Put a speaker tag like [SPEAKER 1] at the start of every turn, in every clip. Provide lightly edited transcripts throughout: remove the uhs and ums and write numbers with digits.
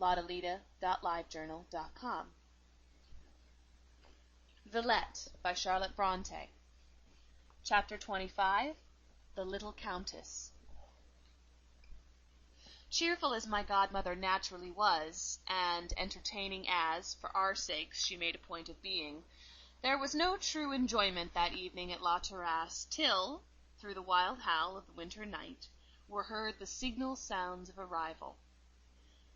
[SPEAKER 1] laudalita.livejournal.com. Villette by Charlotte Brontë. Chapter 25. The Little Countess. Cheerful as my godmother naturally was, and entertaining as, for our sakes, she made a point of being, there was no true enjoyment that evening at La Terrasse till, through the wild howl of the winter night, were heard the signal sounds of arrival.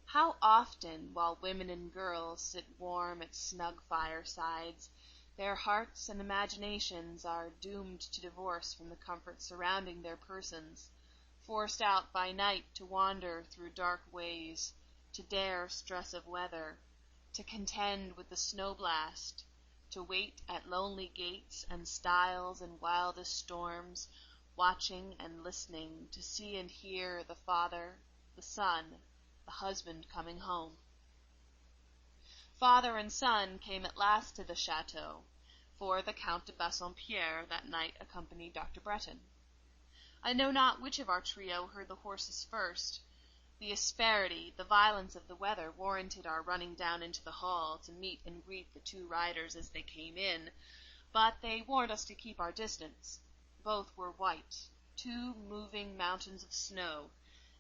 [SPEAKER 1] How often, while women and girls sit warm at snug firesides, their hearts and imaginations are doomed to divorce from the comfort surrounding their persons, forced out by night to wander through dark ways, to dare stress of weather, to contend with the snow-blast, to wait at lonely gates and stiles in wildest storms, watching and listening to see and hear the father, the son, the husband coming home. Father and son came at last to the chateau, for the Count de Bassompierre that night accompanied Dr. Bretton. I know not which of our trio heard the horses first. The asperity, the violence of the weather warranted our running down into the hall to meet and greet the two riders as they came in, but they warned us to keep our distance. Both were white, two moving mountains of snow,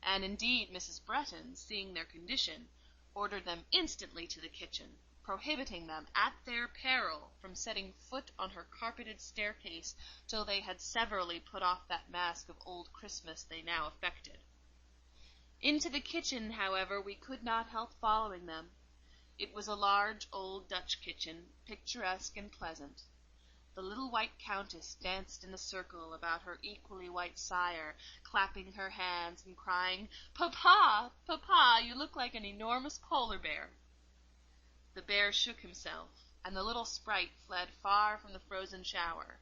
[SPEAKER 1] and indeed Mrs. Bretton, seeing their condition, ordered them instantly to the kitchen, prohibiting them at their peril from setting foot on her carpeted staircase till they had severally put off that mask of old Christmas they now affected. Into the kitchen, however, we could not help following them. It was a large old Dutch kitchen, picturesque and pleasant. The little white Countess danced in a circle about her equally white sire, clapping her hands and crying, "Papa, Papa, you look like an enormous polar bear." The bear shook himself, and the little sprite fled far from the frozen shower.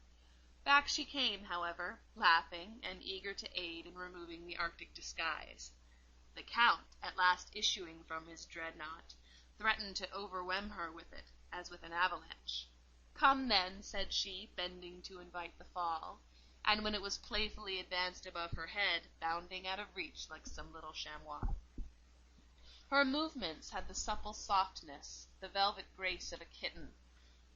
[SPEAKER 1] Back she came, however, laughing and eager to aid in removing the Arctic disguise. The Count, at last issuing from his dreadnought, threatened to overwhelm her with it, as with an avalanche. "Come, then," said she, bending to invite the fall, and when it was playfully advanced above her head, bounding out of reach like some little chamois. Her movements had the supple softness, the velvet grace of a kitten.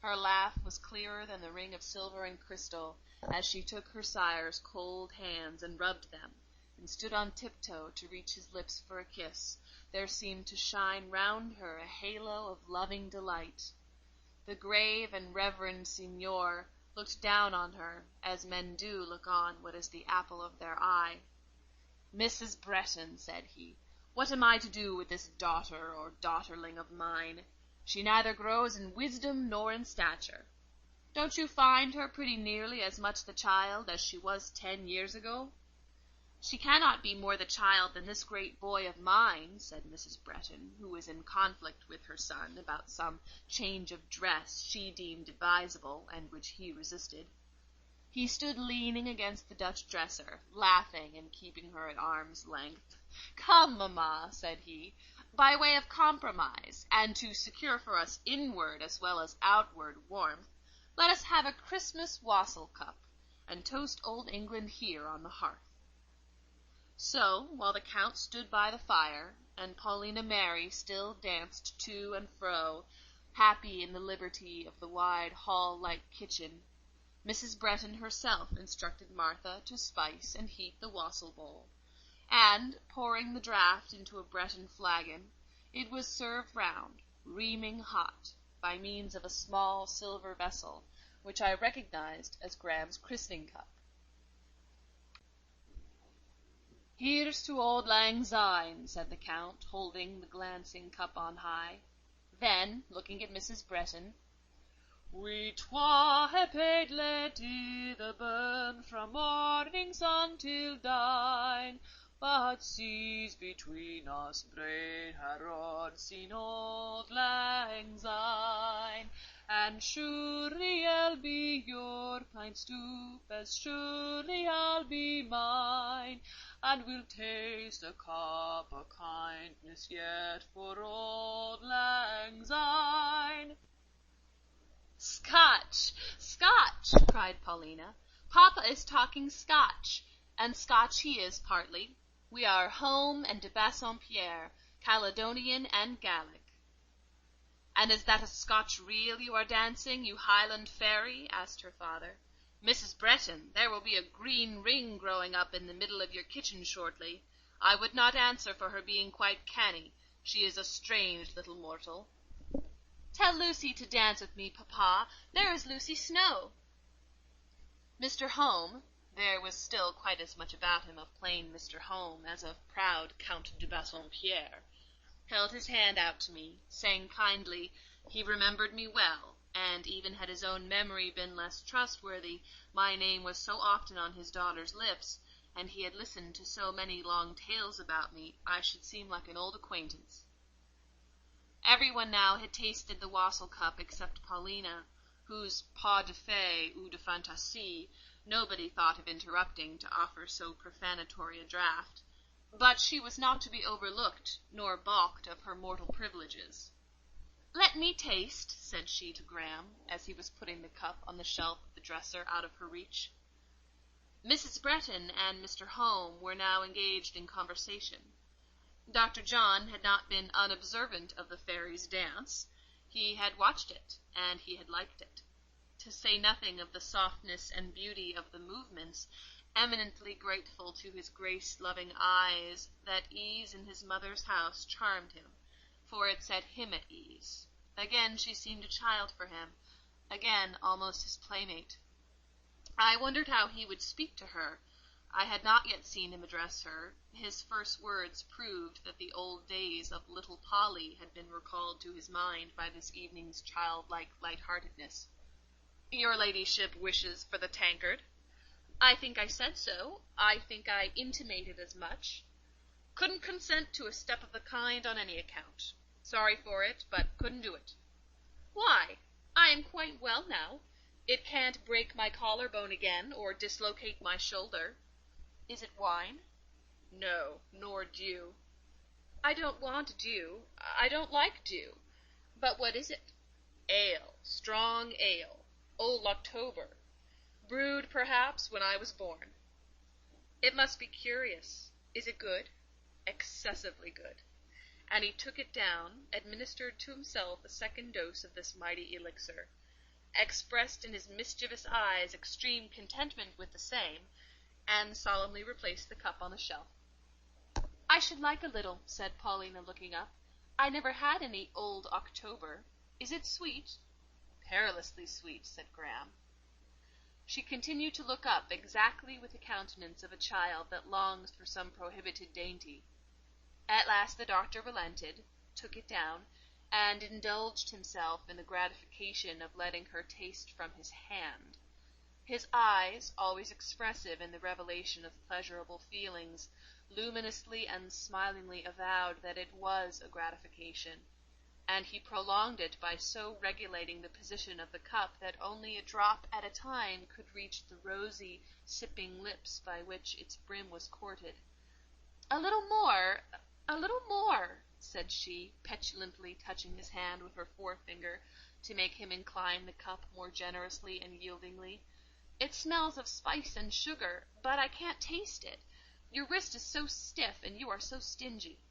[SPEAKER 1] Her laugh was clearer than the ring of silver and crystal, as she took her sire's cold hands and rubbed them, and stood on tiptoe to reach his lips for a kiss. There seemed to shine round her a halo of loving delight. The grave and reverend signor looked down on her, as men do look on what is the apple of their eye. "Mrs. Bretton," said he, "what am I to do with this daughter or daughterling of mine? She neither grows in wisdom nor in stature. Don't you find her pretty nearly as much the child as she was 10 years ago?" "She cannot be more the child than this great boy of mine," said Mrs. Bretton, who was in conflict with her son about some change of dress she deemed advisable, and which he resisted. He stood leaning against the Dutch dresser, laughing and keeping her at arm's length. "Come, mamma," said he, "by way of compromise, and to secure for us inward as well as outward warmth, let us have a Christmas wassail cup, and toast old England here on the hearth." So, while the Count stood by the fire, and Paulina Mary still danced to and fro, happy in the liberty of the wide hall-like kitchen, Mrs. Bretton herself instructed Martha to spice and heat the wassail bowl, and, pouring the draught into a Bretton flagon, it was served round, reaming hot, by means of a small silver vessel, which I recognized as Graham's christening cup. "Here's to auld lang syne," said the Count, holding the glancing cup on high. Then, looking at Mrs. Bretton, "We twa hae paid late i' the burn from morning sun till dine, but seas between us braid ha' rod sin auld lang syne, and surely I'll be your kind stoop, as surely I'll be mine, and we'll taste a cup o' kindness yet for auld lang syne." "Scotch! Scotch!" cried Paulina. "Papa is talking Scotch, and Scotch he is partly. We are home and de Bassompierre, Caledonian and Gallic. "And is that a Scotch reel you are dancing, you Highland fairy?" asked her father. "Mrs. Bretton, there will be a green ring growing up in the middle of your kitchen shortly. I would not answer for her being quite canny. She is a strange little mortal." "Tell Lucy to dance with me, papa. There is Lucy Snowe." Mr. Home (there was still quite as much about him of plain Mr. Home as of proud Count de Bassompierre) held his hand out to me, saying kindly, he remembered me well, and even had his own memory been less trustworthy, my name was so often on his daughter's lips, and he had listened to so many long tales about me, I should seem like an old acquaintance. Every one now had tasted the wassail cup except Paulina, whose pas de fée ou de fantaisie nobody thought of interrupting to offer so profanatory a draught. But she was not to be overlooked, nor balked of her mortal privileges. "Let me taste," said she to Graham, as he was putting the cup on the shelf of the dresser out of her reach. Mrs. Bretton and Mr. Home were now engaged in conversation. Dr. John had not been unobservant of the fairy's dance. He had watched it, and he had liked it. To say nothing of the softness and beauty of the movements, eminently grateful to his grace-loving eyes, that ease in his mother's house charmed him, for it set him at ease. Again she seemed a child for him, again almost his playmate. I wondered how he would speak to her. I had not yet seen him address her. His first words proved that the old days of little Polly had been recalled to his mind by this evening's childlike light-heartedness. "Your ladyship wishes for the tankard?" "I think I said so. I think I intimated as much." "Couldn't consent to a step of the kind on any account. Sorry for it, but couldn't do it." "Why? I am quite well now. It can't break my collar-bone again, or dislocate my shoulder." "Is it wine?" "No, nor dew." "I don't want dew. I don't like dew. But what is it?" "Ale, strong ale. Old October. Brewed, perhaps, when I was born." "It must be curious. Is it good?" "Excessively good." And he took it down, administered to himself a second dose of this mighty elixir, expressed in his mischievous eyes extreme contentment with the same, and solemnly replaced the cup on the shelf. "I should like a little," said Paulina, looking up. "I never had any Old October. Is it sweet?" "Perilously sweet," said Graham. She continued to look up, exactly with the countenance of a child that longs for some prohibited dainty. At last the doctor relented, took it down, and indulged himself in the gratification of letting her taste from his hand. His eyes, always expressive in the revelation of pleasurable feelings, luminously and smilingly avowed that it was a gratification, and he prolonged it by so regulating the position of the cup that only a drop at a time could reach the rosy, sipping lips by which its brim was courted. "A little more, said she, petulantly touching his hand with her forefinger to make him incline the cup more generously and yieldingly. "It smells of spice and sugar, but I can't taste it. Your wrist is so stiff, and you are so stingy."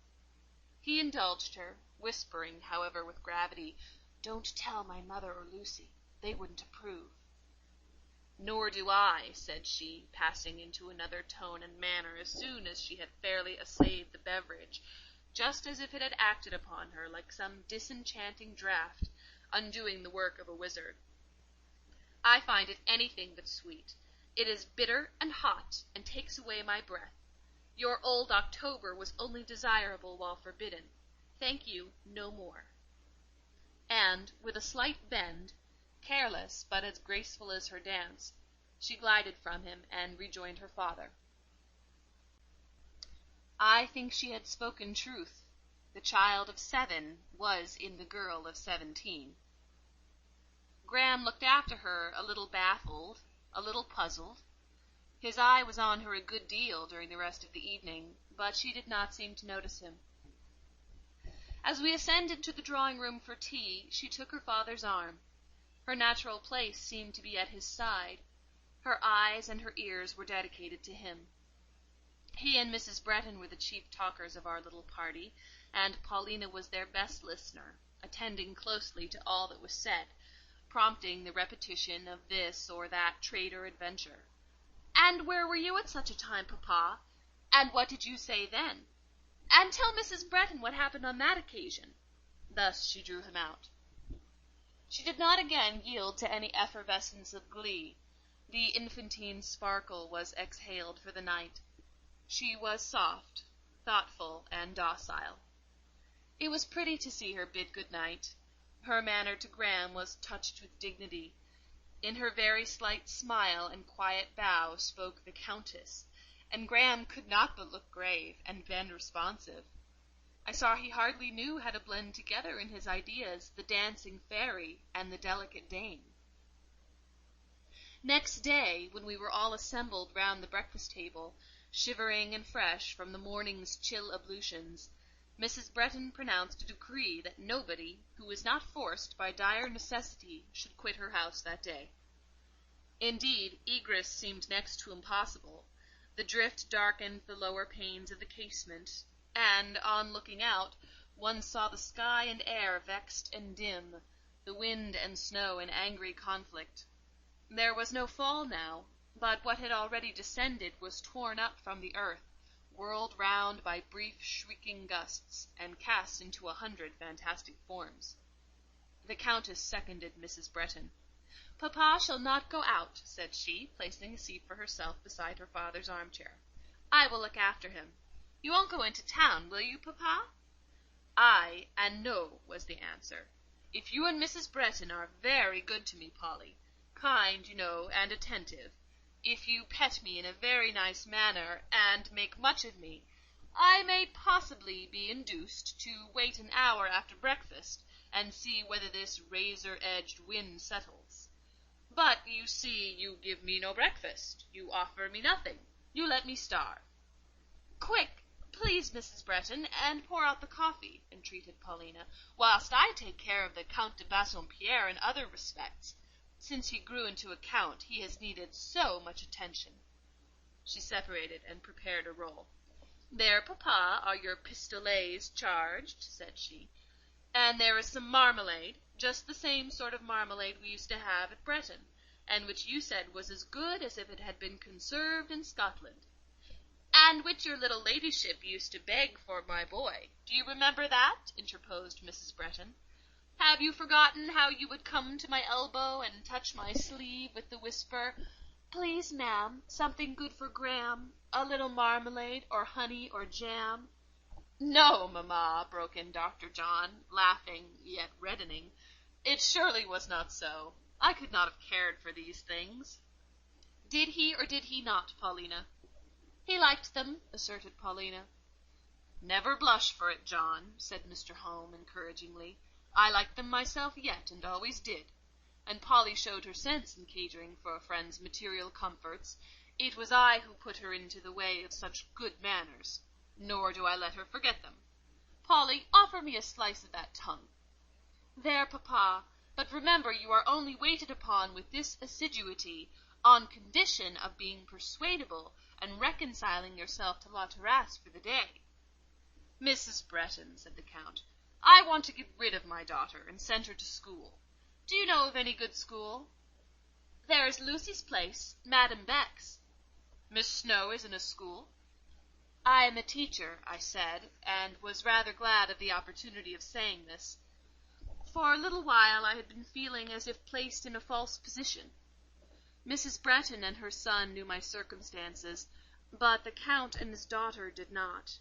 [SPEAKER 1] He indulged her, whispering, however, with gravity, "Don't tell my mother or Lucy. They wouldn't approve." "Nor do I," said she, passing into another tone and manner as soon as she had fairly essayed the beverage, just as if it had acted upon her like some disenchanting draught, undoing the work of a wizard. "I find it anything but sweet. It is bitter and hot, and takes away my breath. Your Old October was only desirable while forbidden. Thank you, no more." And, with a slight bend, careless but as graceful as her dance, she glided from him and rejoined her father. I think she had spoken truth. The child of 7 was in the girl of 17. Graham looked after her, a little baffled, a little puzzled. His eye was on her a good deal during the rest of the evening, but she did not seem to notice him. As we ascended to the drawing-room for tea, she took her father's arm. Her natural place seemed to be at his side. Her eyes and her ears were dedicated to him. He and Mrs. Bretton were the chief talkers of our little party, and Paulina was their best listener, attending closely to all that was said, prompting the repetition of this or that trait or adventure. "And where were you at such a time, papa? And what did you say then? And tell Mrs. Bretton what happened on that occasion." Thus she drew him out. She did not again yield to any effervescence of glee. The infantine sparkle was exhaled for the night. She was soft, thoughtful, and docile. It was pretty to see her bid good night. Her manner to Graham was touched with dignity. In her very slight smile and quiet bow spoke the Countess, and Graham could not but look grave and bend responsive. I saw he hardly knew how to blend together in his ideas the dancing fairy and the delicate dame. Next day, when we were all assembled round the breakfast table, shivering and fresh from the morning's chill ablutions, Mrs. Bretton pronounced a decree that nobody, who was not forced by dire necessity, should quit her house that day. Indeed, egress seemed next to impossible. The drift darkened the lower panes of the casement, and, on looking out, one saw the sky and air vexed and dim, the wind and snow in angry conflict. There was no fall now, but what had already descended was torn up from the earth, whirled round by brief shrieking gusts, and cast into 100 fantastic forms. The Countess seconded Mrs. Bretton. "Papa shall not go out," said she, placing a seat for herself beside her father's armchair. "I will look after him. You won't go into town, will you, papa?" "Aye, and no," was the answer. "If you and Mrs. Bretton are very good to me, Polly, kind, you know, and attentive, if you pet me in a very nice manner, and make much of me, I may possibly be induced to wait an hour after breakfast, and see whether this razor-edged wind settles. But, you see, you give me no breakfast, you offer me nothing, you let me starve." "Quick, please, Mrs. Bretton, and pour out the coffee," entreated Paulina, "whilst I take care of the Count de Bassompierre in other respects. Since he grew into a count, he has needed so much attention." She separated and prepared a roll. "There, papa, are your pistolets charged," said she. "And there is some marmalade, just the same sort of marmalade we used to have at Bretton, and which you said was as good as if it had been conserved in Scotland. And which your little ladyship used to beg for my boy. Do you remember that?" interposed Mrs. Bretton. "Have you forgotten how you would come to my elbow and touch my sleeve with the whisper, 'Please, ma'am, something good for Graham, a little marmalade, or honey, or jam?'" "No, mamma," broke in Dr. John, laughing, yet reddening. "It surely was not so. I could not have cared for these things." "Did he or did he not, Paulina?" "He liked them," asserted Paulina. "Never blush for it, John," said Mr. Home encouragingly. "I like them myself yet, and always did. And Polly showed her sense in catering for a friend's material comforts. It was I who put her into the way of such good manners, nor do I let her forget them. Polly, offer me a slice of that tongue. There, papa, but remember you are only waited upon with this assiduity on condition of being persuadable and reconciling yourself to La Terrasse for the day." "Mrs. Bretton," said the Count, "I want to get rid of my daughter, and send her to school. Do you know of any good school?" "There is Lucy's place, Madam Beck's." "Miss Snow is in a school?" "I am a teacher," I said, and was rather glad of the opportunity of saying this. For a little while I had been feeling as if placed in a false position. Mrs. Bretton and her son knew my circumstances, but the Count and his daughter did not.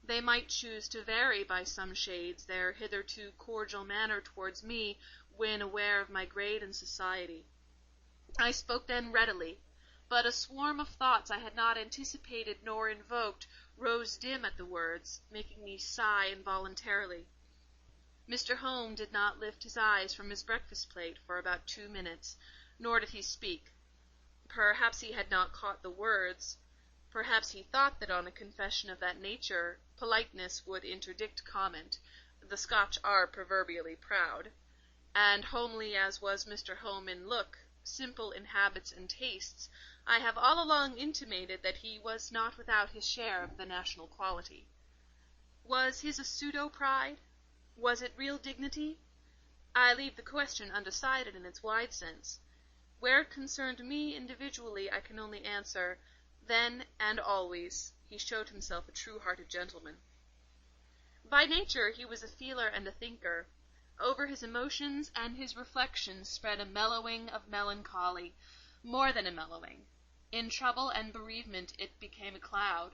[SPEAKER 1] They might choose to vary by some shades their hitherto cordial manner towards me when aware of my grade in society. I spoke then readily, but a swarm of thoughts I had not anticipated nor invoked rose dim at the words, making me sigh involuntarily. Mr. Home did not lift his eyes from his breakfast plate for about 2 minutes, nor did he speak. Perhaps he had not caught the words. Perhaps he thought that on a confession of that nature, politeness would interdict comment. The Scotch are proverbially proud. And homely as was Mr. Home in look, simple in habits and tastes, I have all along intimated that he was not without his share of the national quality. Was his a pseudo-pride? Was it real dignity? I leave the question undecided in its wide sense. Where it concerned me individually, I can only answer, then and always he showed himself a true-hearted gentleman. By nature he was a feeler and a thinker. Over his emotions and his reflections spread a mellowing of melancholy, more than a mellowing. In trouble and bereavement it became a cloud.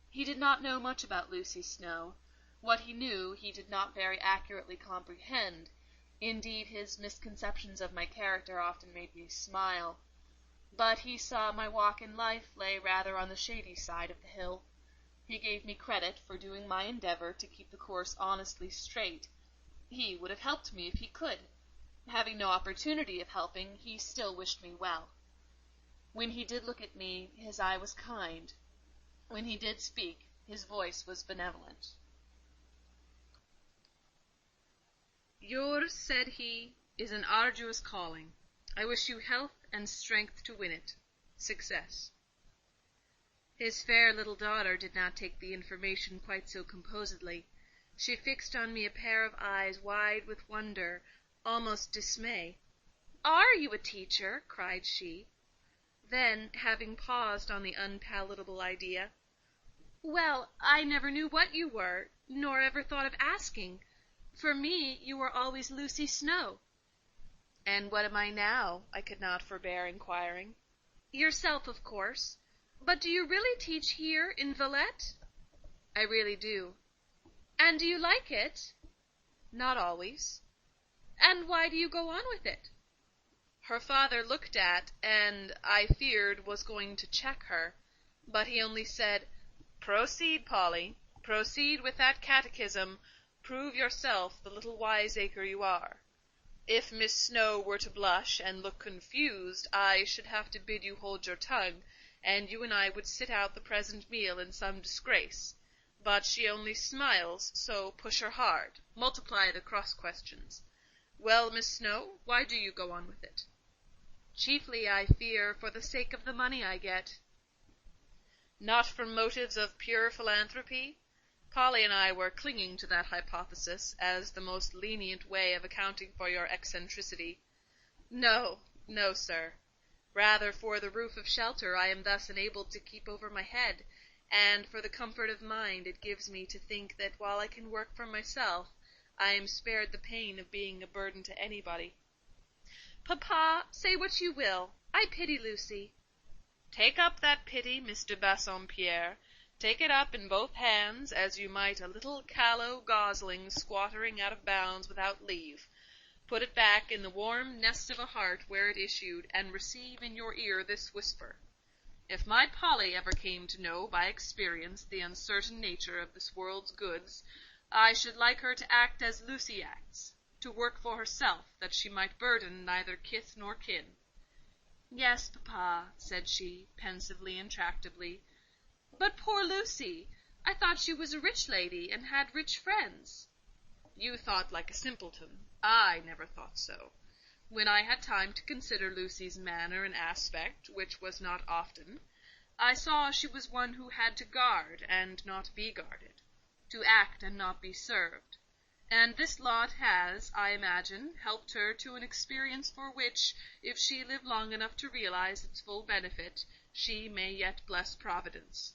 [SPEAKER 1] He did not know much about Lucy Snowe. What he knew he did not very accurately comprehend. Indeed, his misconceptions of my character often made me smile. But he saw my walk in life lay rather on the shady side of the hill. He gave me credit for doing my endeavour to keep the course honestly straight. He would have helped me if he could. Having no opportunity of helping, he still wished me well. When he did look at me, his eye was kind. When he did speak, his voice was benevolent. "Yours," said he, "is an arduous calling. I wish you health and strength to win it. Success." His fair little daughter did not take the information quite so composedly. She fixed on me a pair of eyes wide with wonder, almost dismay. "Are you a teacher?" cried she. Then, having paused on the unpalatable idea, "Well, I never knew what you were, nor ever thought of asking. For me, you were always Lucy Snowe." "And what am I now?" I could not forbear inquiring. "Yourself, of course. But do you really teach here in Villette?" "I really do." "And do you like it?" "Not always." "And why do you go on with it?" Her father looked at, and I feared was going to check her, but he only said, "Proceed, Polly, proceed with that catechism. Prove yourself the little wiseacre you are. If Miss Snowe were to blush and look confused, I should have to bid you hold your tongue, and you and I would sit out the present meal in some disgrace. But she only smiles, so push her hard. Multiply the cross-questions. Well, Miss Snowe, why do you go on with it?" "Chiefly, I fear, for the sake of the money I get." "Not from motives of pure philanthropy?" Polly and I were clinging to that hypothesis as the most lenient way of accounting for your eccentricity. "No, no, sir. Rather for the roof of shelter I am thus enabled to keep over my head, and for the comfort of mind it gives me to think that while I can work for myself, I am spared the pain of being a burden to anybody." "Papa, say what you will. I pity Lucy." "Take up that pity, Miss de Bassompierre. Take it up in both hands, as you might a little callow gosling squattering out of bounds without leave. Put it back in the warm nest of a heart where it issued, and receive in your ear this whisper. If my Polly ever came to know by experience the uncertain nature of this world's goods, I should like her to act as Lucy acts, to work for herself, that she might burden neither kith nor kin." "Yes, papa," said she, pensively and tractably. "But poor Lucy! I thought she was a rich lady, and had rich friends." "You thought like a simpleton. I never thought so. When I had time to consider Lucy's manner and aspect, which was not often, I saw she was one who had to guard and not be guarded, to act and not be served. And this lot has, I imagine, helped her to an experience for which, if she live long enough to realize its full benefit, she may yet bless Providence.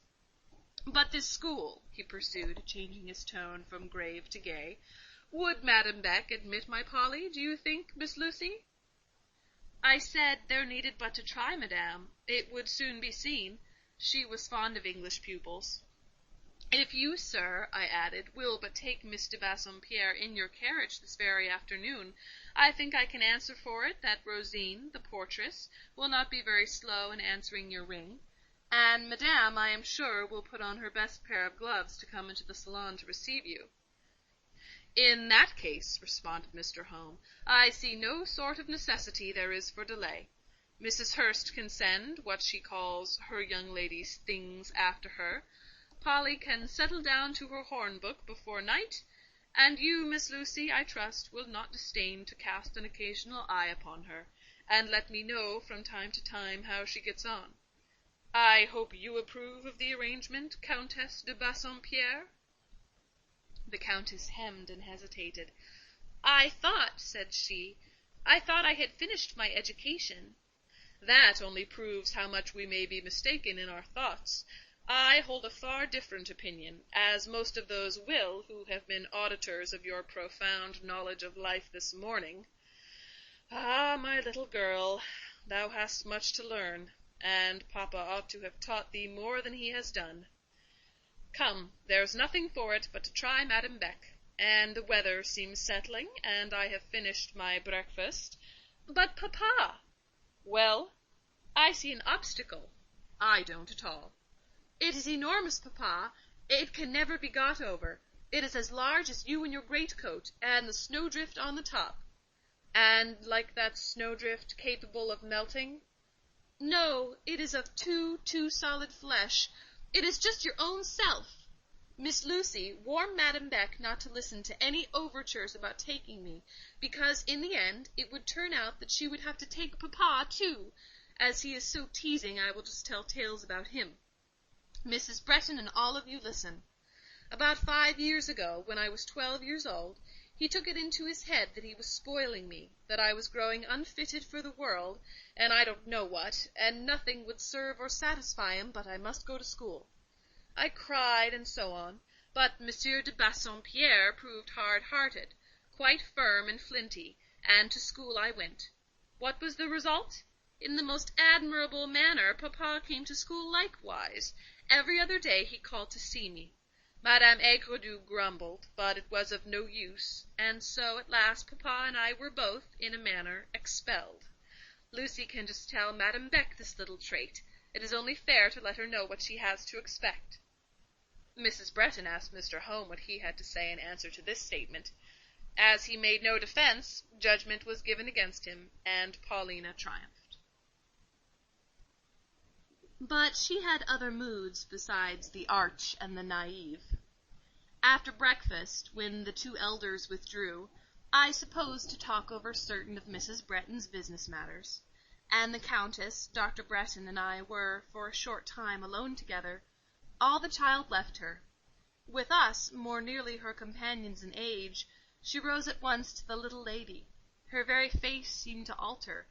[SPEAKER 1] But this school," he pursued, changing his tone from grave to gay, "would Madame Beck admit my Polly, do you think, Miss Lucy?" I said there needed but to try, madame. It would soon be seen. She was fond of English pupils. "If you, sir," I added, "will but take Miss de Bassompierre in your carriage this very afternoon, I think I can answer for it that Rosine, the portress, will not be very slow in answering your ring. And madame, I am sure, will put on her best pair of gloves to come into the salon to receive you." "In that case," responded Mr. Home, "I see no sort of necessity there is for delay. Mrs. Hurst can send what she calls her young lady's things after her. Polly can settle down to her horn-book before night, and you, Miss Lucy, I trust, will not disdain to cast an occasional eye upon her,
[SPEAKER 2] and let me know from time to time how she gets on. I hope you approve of the arrangement, Countess de Bassompierre?"
[SPEAKER 1] The Countess hemmed and hesitated.
[SPEAKER 2] "I thought," said she, "I thought I had finished my education." "That only proves how much we may be mistaken in our thoughts. I hold a far different opinion, as most of those will who have been auditors of your profound knowledge of life this morning. Ah, my little girl, thou hast much to learn, and papa ought to have taught thee more than he has done. Come, there's nothing for it but to try Madame Beck, and the weather seems settling, and I have finished my breakfast. But, papa—" "Well?" "I see an obstacle."
[SPEAKER 1] "I don't at all."
[SPEAKER 2] "It is enormous, papa. It can never be got over. It is as large as you in your greatcoat, and the snowdrift on the top."
[SPEAKER 1] "And like that snowdrift capable of melting?"
[SPEAKER 2] "No, it is of too solid flesh. It is just your own self. Miss Lucy, warn Madame Beck not to listen to any overtures about taking me, because in the end it would turn out that she would have to take papa too. As he is so teasing, I will just tell tales about him. Mrs. Bretton and all of you listen. About 5 years ago, when I was 12 years old, he took it into his head that he was spoiling me, that I was growing unfitted for the world, and I don't know what, and nothing would serve or satisfy him but I must go to school. I cried, and so on, but Monsieur de Bassompierre proved hard-hearted, quite firm and flinty, and to school I went. What was the result? In the most admirable manner, papa came to school likewise. Every other day he called to see me. Madame Aigredoux grumbled, but it was of no use, and so at last papa and I were both, in a manner, expelled. Lucy can just tell Madame Beck this little trait. It is only fair to let her know what she has to expect." Mrs. Bretton asked Mr. Home what he had to say in answer to this statement. As he made no defence, judgment was given against him, and Paulina triumphed. But she had other moods besides the arch and the naïve. After breakfast, when the two elders withdrew, I suppose to talk over certain of Mrs. Bretton's business matters, and the Countess, Dr. Bretton, and I were, for a short time, alone together, all the child left her. With us, more nearly her companions in age, she rose at once to the little lady. Her very face seemed to alter.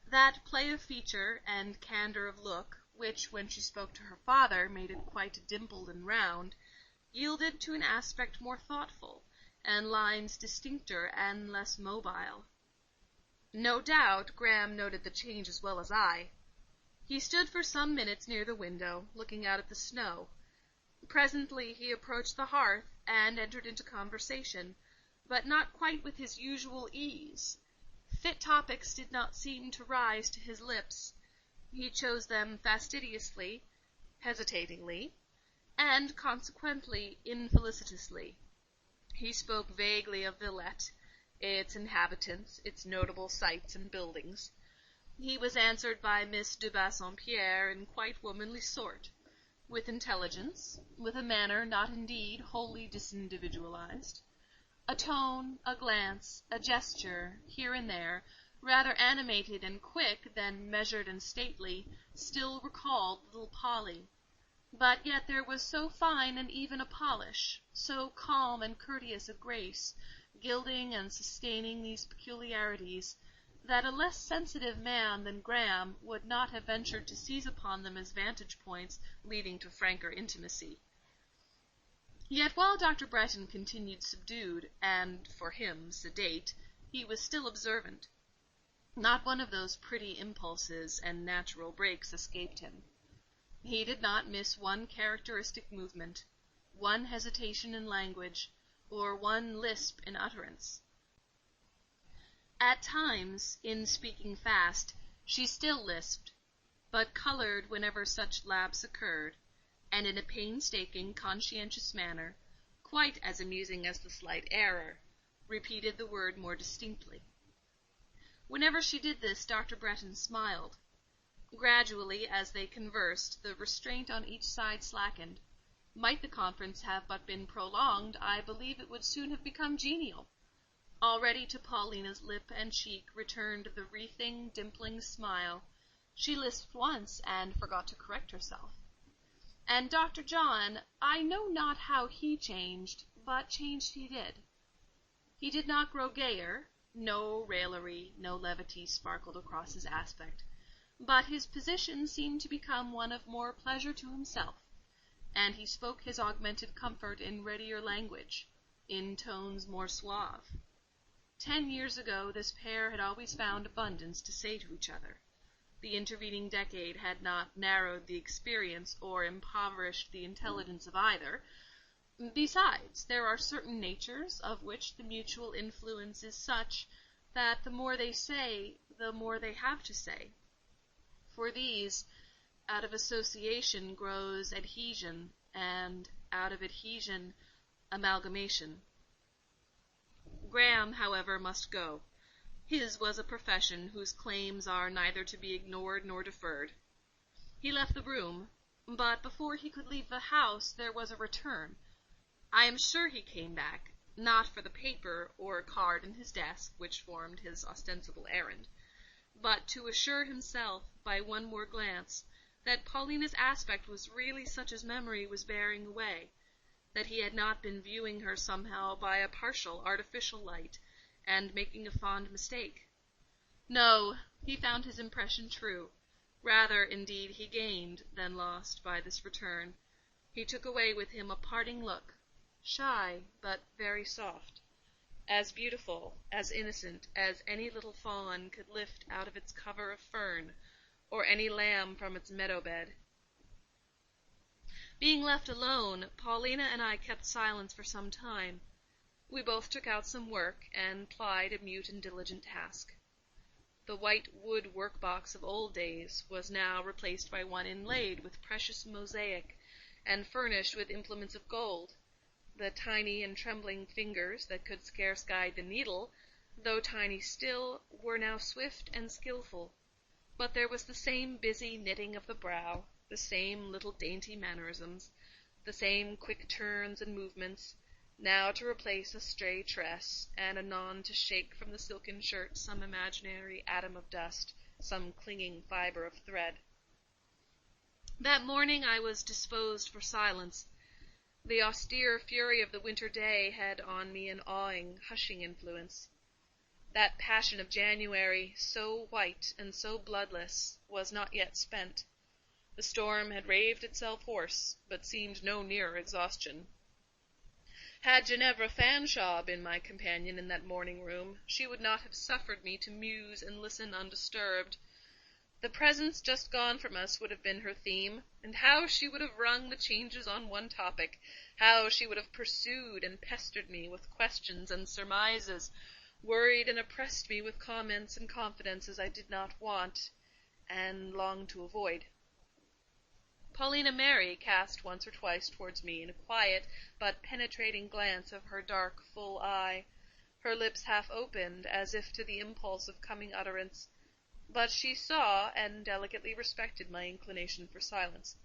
[SPEAKER 2] That play of feature and candour of look, which, when she spoke to her father, made it quite dimpled and round, yielded to an aspect more thoughtful, and lines distincter and less mobile. No doubt Graham noted the change as well as I. He stood for some minutes near the window, looking out at the snow. Presently he approached the hearth, and entered into conversation, but not quite with his usual ease. Fit topics did not seem to rise to his lips. He chose them fastidiously, hesitatingly, and consequently infelicitously. He spoke vaguely of Villette, its inhabitants, its notable sights and buildings. He was answered by Miss de Bassompierre in quite womanly sort, with intelligence, with a manner not indeed wholly disindividualized. A tone, a glance, a gesture, here and there, rather animated and quick than measured and stately, still recalled little Polly. But yet there was so fine and even a polish, so calm and courteous a grace, gilding and sustaining these peculiarities, that a less sensitive man than Graham would not have ventured to seize upon them as vantage points leading to franker intimacy. Yet while Dr. Bretton continued subdued, and, for him, sedate, he was still observant. Not one of those pretty impulses and natural breaks escaped him. He did not miss one characteristic movement, one hesitation in language, or one lisp in utterance. At times, in speaking fast, she still lisped, but coloured whenever such lapse occurred, and in a painstaking, conscientious manner, quite as amusing as the slight error, repeated the word more distinctly. Whenever she did this, Dr. Bretton smiled. Gradually, as they conversed, the restraint on each side slackened. Might the conference have but been prolonged, I believe it would soon have become genial. Already to Paulina's lip and cheek returned the wreathing, dimpling smile. She lisped once, and forgot to correct herself. And Dr. John, I know not how he changed, but changed he did. He did not grow gayer, no raillery, no levity sparkled across his aspect, but his position seemed to become one of more pleasure to himself, and he spoke his augmented comfort in readier language, in tones more suave. 10 years ago this pair had always found abundance to say to each other. The intervening decade had not narrowed the experience or impoverished the intelligence of either. Besides, there are certain natures of which the mutual influence is such that the more they say, the more they have to say. For these, out of association grows adhesion, and out of adhesion, amalgamation. Graham, however, must go. His was a profession whose claims are neither to be ignored nor deferred. He left the room, but before he could leave the house there was a return. I am sure he came back, not for the paper or card in his desk, which formed his ostensible errand, but to assure himself, by one more glance, that Paulina's aspect was really such as memory was bearing away, that he had not been viewing her somehow by a partial, artificial light, and making a fond mistake. No, he found his impression true. Rather, indeed, he gained than lost by this return. He took away with him a parting look, shy, but very soft, as beautiful, as innocent, as any little fawn could lift out of its cover of fern, or any lamb from its meadow-bed. Being left alone, Paulina and I kept silence for some time. We both took out some work, and plied a mute and diligent task. The white wood work-box of old days was now replaced by one inlaid with precious mosaic, and furnished with implements of gold. The tiny and trembling fingers that could scarce guide the needle, though tiny still, were now swift and skilful. But there was the same busy knitting of the brow, the same little dainty mannerisms, the same quick turns and movements, now to replace a stray tress, and anon to shake from the silken shirt some imaginary atom of dust, some clinging fibre of thread. That morning I was disposed for silence. The austere fury of the winter day had on me an awing, hushing influence. That passion of January, so white and so bloodless, was not yet spent. The storm had raved itself hoarse, but seemed no nearer exhaustion. Had Ginevra Fanshawe been my companion in that morning-room, she would not have suffered me to muse and listen undisturbed. The presents just gone from us would have been her theme, and how she would have rung the changes on one topic, how she would have pursued and pestered me with questions and surmises, worried and oppressed me with comments and confidences I did not want, and longed to avoid. Paulina Mary cast once or twice towards me in a quiet but penetrating glance of her dark, full eye, her lips half opened, as if to the impulse of coming utterance, but she saw and delicately respected my inclination for silence.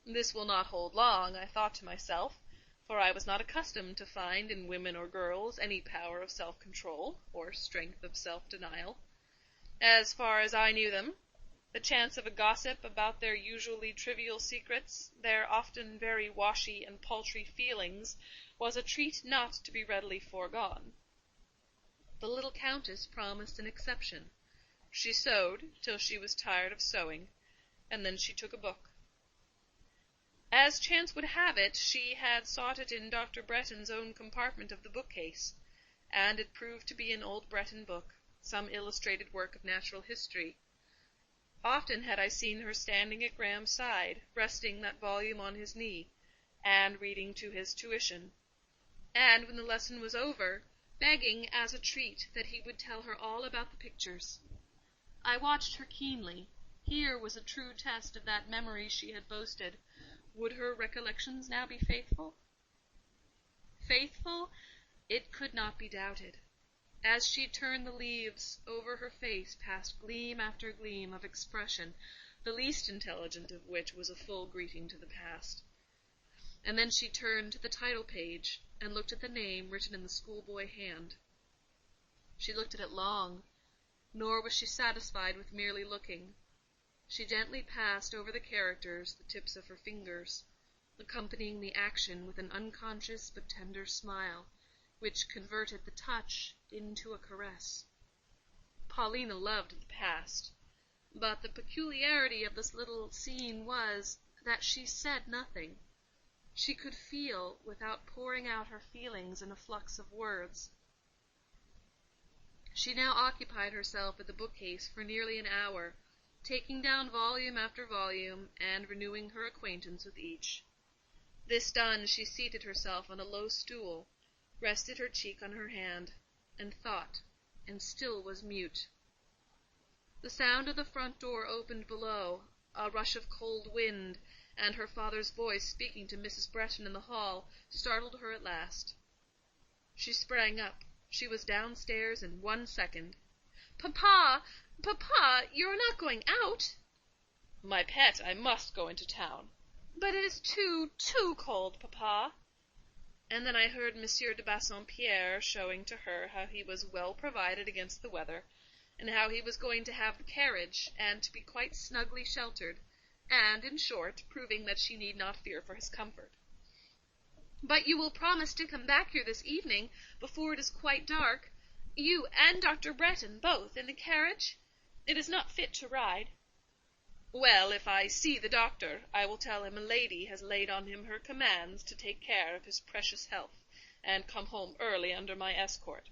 [SPEAKER 2] This will not hold long, I thought to myself, for I was not accustomed to find in women or girls any power of self-control, or strength of self-denial. As far as I knew them, the chance of a gossip about their usually trivial secrets, their often very washy and paltry feelings, was a treat not to be readily foregone. The little Countess promised an exception. She sewed till she was tired of sewing, and then she took a book. As chance would have it, she had sought it in Dr. Bretton's own compartment of the bookcase, and it proved to be an old Breton book, some illustrated work of natural history. Often had I seen her standing at Graham's side, resting that volume on his knee, and reading to his tuition, and, when the lesson was over, begging as a treat that he would tell her all about the pictures. I watched her keenly. Here was a true test of that memory she had boasted. Would her recollections now be faithful? Faithful? It could not be doubted. As she turned the leaves, over her face passed gleam after gleam of expression, the least intelligent of which was a full greeting to the past. And then she turned to the title page, and looked at the name written in the schoolboy hand. She looked at it long, nor was she satisfied with merely looking. She gently passed over the characters the tips of her fingers, accompanying the action with an unconscious but tender smile, which converted the touch into a caress. Paulina loved the past, but the peculiarity of this little scene was that she said nothing. She could feel without pouring out her feelings in a flux of words. She now occupied herself at the bookcase for nearly an hour, taking down volume after volume, and renewing her acquaintance with each. This done, she seated herself on a low stool, rested her cheek on her hand, and thought, and still was mute. The sound of the front door opened below, a rush of cold wind, and her father's voice speaking to Mrs. Bretton in the hall, startled her at last. She sprang up. She was downstairs in 1 second. "Papa! Papa! You are not going out?" "My pet, I must go into town." "But it is too cold, papa." And then I heard Monsieur de Bassompierre showing to her how he was well provided against the weather, and how he was going to have the carriage, and to be quite snugly sheltered, and, in short, proving that she need not fear for his comfort. "But you will promise to come back here this evening, before it is quite dark? You and Dr. Bretton, both, in the carriage? It is not fit to ride." "Well, if I see the doctor, I will tell him a lady has laid on him her commands to take care of his precious health, and come home early under my escort."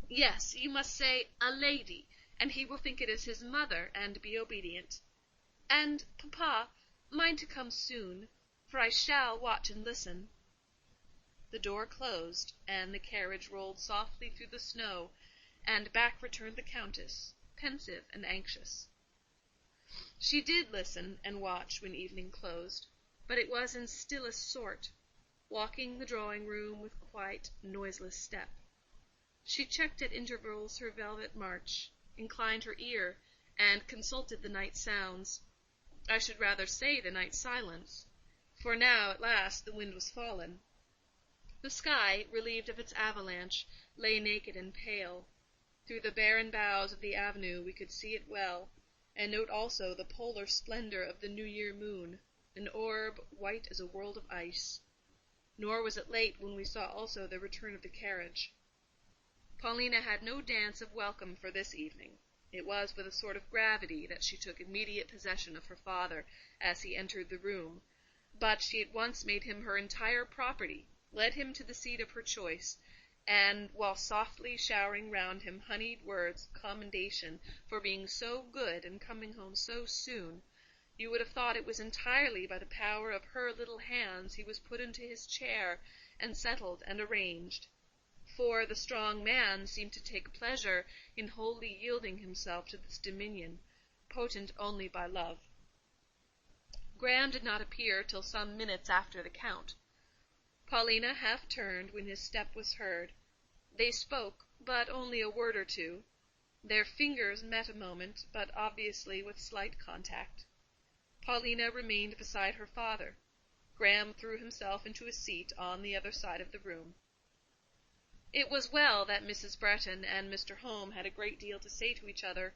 [SPEAKER 2] "Yes, you must say 'a lady,' and he will think it is his mother, and be obedient. And, papa, mind to come soon, for I shall watch and listen." The door closed, and the carriage rolled softly through the snow, and back returned the Countess, pensive and anxious. She did listen and watch when evening closed, but it was in stillest sort, walking the drawing-room with quiet, noiseless step. She checked at intervals her velvet march, inclined her ear, and consulted the night sounds. I should rather say the night silence, for now at last the wind was fallen. The sky, relieved of its avalanche, lay naked and pale. Through the barren boughs of the avenue we could see it well, and note also the polar splendour of the New Year moon, an orb white as a world of ice. Nor was it late when we saw also the return of the carriage. Paulina had no dance of welcome for this evening. It was with a sort of gravity that she took immediate possession of her father as he entered the room, but she at once made him her entire property, led him to the seat of her choice, and, while softly showering round him honeyed words of commendation for being so good and coming home so soon, you would have thought it was entirely by the power of her little hands he was put into his chair and settled and arranged. For the strong man seemed to take pleasure in wholly yielding himself to this dominion, potent only by love. Graham did not appear till some minutes after the Count. Paulina half turned when his step was heard. They spoke, but only a word or two. Their fingers met a moment, but obviously with slight contact. Paulina remained beside her father. Graham threw himself into a seat on the other side of the room. It was well that Mrs. Bretton and Mr. Home had a great deal to say to each other,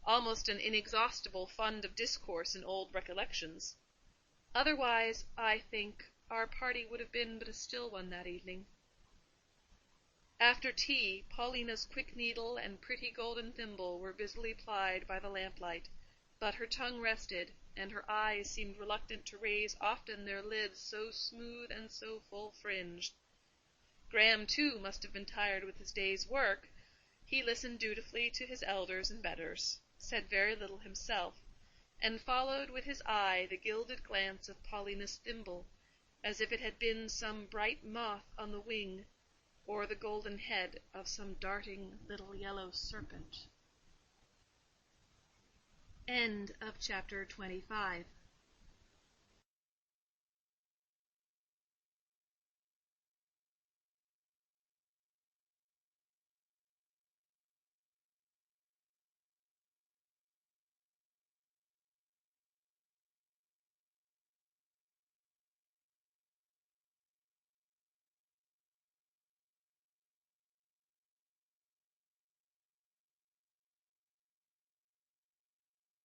[SPEAKER 2] almost an inexhaustible fund of discourse and old recollections. Otherwise, I think, our party would have been but a still one that evening. After tea, Paulina's quick needle and pretty golden thimble were busily plied by the lamplight, but her tongue rested, and her eyes seemed reluctant to raise often their lids so smooth and so full-fringed. Graham, too, must have been tired with his day's work. He listened dutifully to his elders and betters, said very little himself, and followed with his eye the gilded glance of Paulina's thimble, as if it had been some bright moth on the wing, or the golden head of some darting little yellow serpent. End of chapter 25.